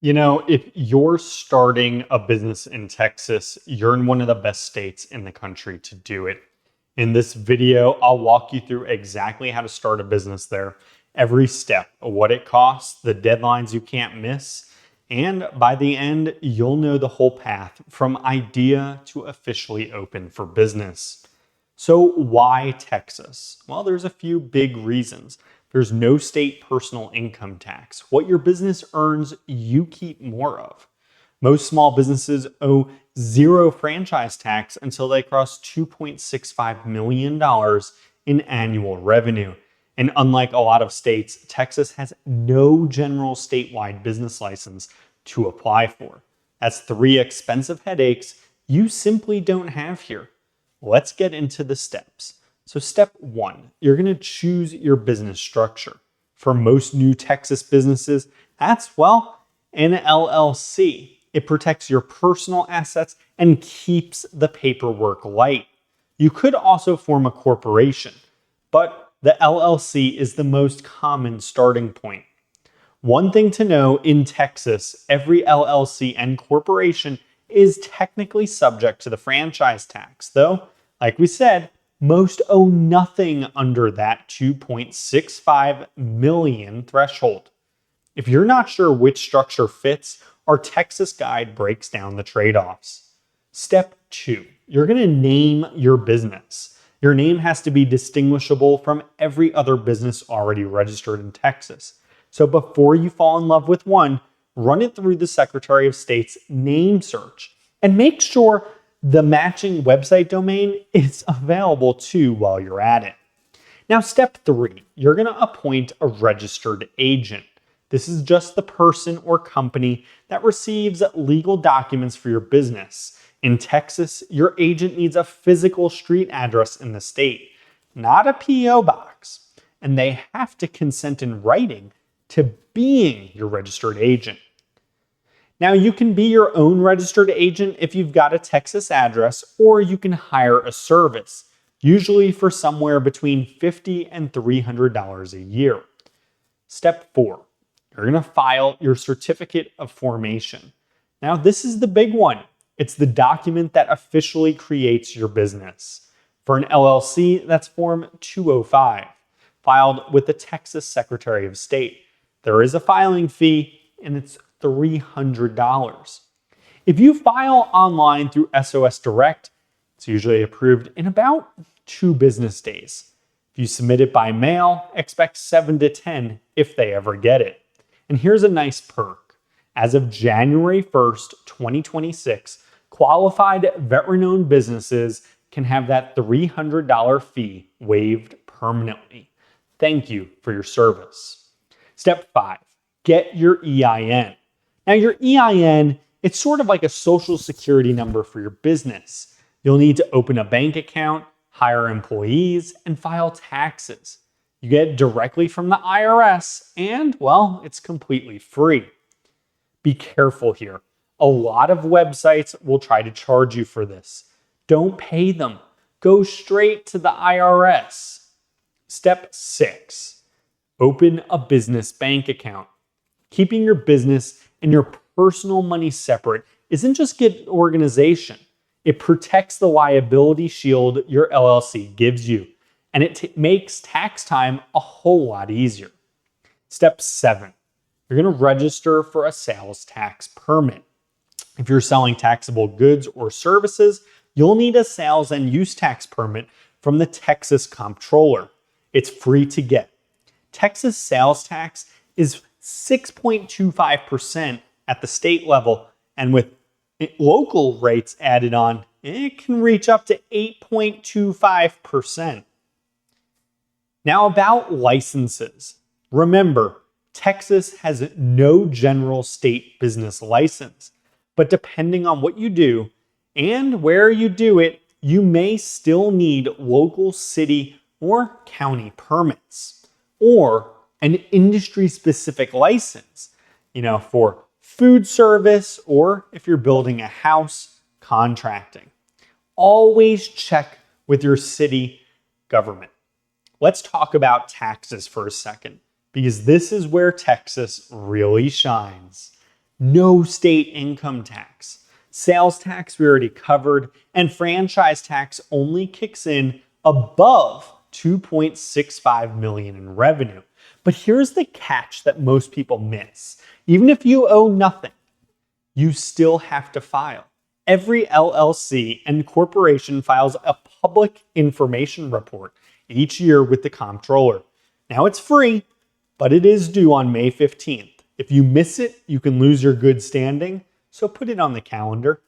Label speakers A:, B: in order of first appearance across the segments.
A: If you're starting a business in Texas, you're in one of the best states in the country to do it. In this video, I'll walk you through exactly how to start a business there, every step, what it costs, the deadlines you can't miss, and by the end, you'll know the whole path from idea to officially open for business. So why Texas? Well, there's a few big reasons. There's no state personal income tax. What your business earns, you keep more of. Most small businesses owe zero franchise tax until they cross $2.65 million in annual revenue. And unlike a lot of states, Texas has no general statewide business license to apply for. That's 3 expensive headaches you simply don't have here. Let's get into the steps. So step 1, you're going to choose your business structure. For most new Texas businesses, that's, an LLC. It protects your personal assets and keeps the paperwork light. You could also form a corporation, but the LLC is the most common starting point. One thing to know, in Texas, every LLC and corporation is technically subject to the franchise tax, though, like we said, most owe nothing under that $2.65 million threshold. If you're not sure which structure fits, our Texas guide breaks down the trade-offs. Step 2, you're going to name your business. Your name has to be distinguishable from every other business already registered in Texas. So before you fall in love with one, run it through the Secretary of State's name search and make sure the matching website domain is available too while you're at it. Now, step 3, you're going to appoint a registered agent. This is just the person or company that receives legal documents for your business. In Texas, your agent needs a physical street address in the state, not a P.O. box, and they have to consent in writing to being your registered agent. Now, you can be your own registered agent if you've got a Texas address, or you can hire a service, usually for somewhere between $50 and $300 a year. Step 4, you're going to file your certificate of formation. Now, this is the big one. It's the document that officially creates your business. For an LLC, that's Form 205, filed with the Texas Secretary of State. There is a filing fee, and it's $300. If you file online through SOSDirect, it's usually approved in about 2 business days. If you submit it by mail, expect 7 to 10 if they ever get it. And here's a nice perk. As of January 1st, 2026, qualified veteran-owned businesses can have that $300 fee waived permanently. Thank you for your service. Step 5, get your EIN. Now, your EIN, it's sort of like a social security number for your business. You'll need to open a bank account, hire employees, and file taxes. You get it directly from the IRS, and, it's completely free. Be careful here. A lot of websites will try to charge you for this. Don't pay them. Go straight to the IRS. Step 6, open a business bank account. Keeping your business and your personal money separate isn't just good organization. It protects the liability shield your LLC gives you, and it makes tax time a whole lot easier. Step 7, you're going to register for a sales tax permit. If you're selling taxable goods or services, you'll need a sales and use tax permit from the Texas Comptroller. It's free to get. Texas sales tax is 6.25% at the state level, and with local rates added on, it can reach up to 8.25%. Now, about licenses. Remember, Texas has no general state business license, but depending on what you do and where you do it, you may still need local city or county permits, or an industry-specific license, for food service, or if you're building a house, contracting. Always check with your city government. Let's talk about taxes for a second, because this is where Texas really shines. No state income tax. Sales tax we already covered, and franchise tax only kicks in above 2.65 million in revenue. But here's the catch that most people miss. Even if you owe nothing, you still have to file. Every LLC and corporation files a public information report each year with the comptroller. Now it's free, but it is due on May 15th. If you miss it, you can lose your good standing, so put it on the calendar.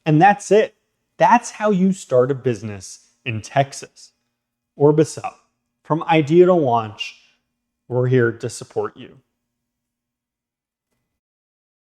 A: And that's it. That's how you start a business in Texas. OrbisUp. From idea to launch, we're here to support you.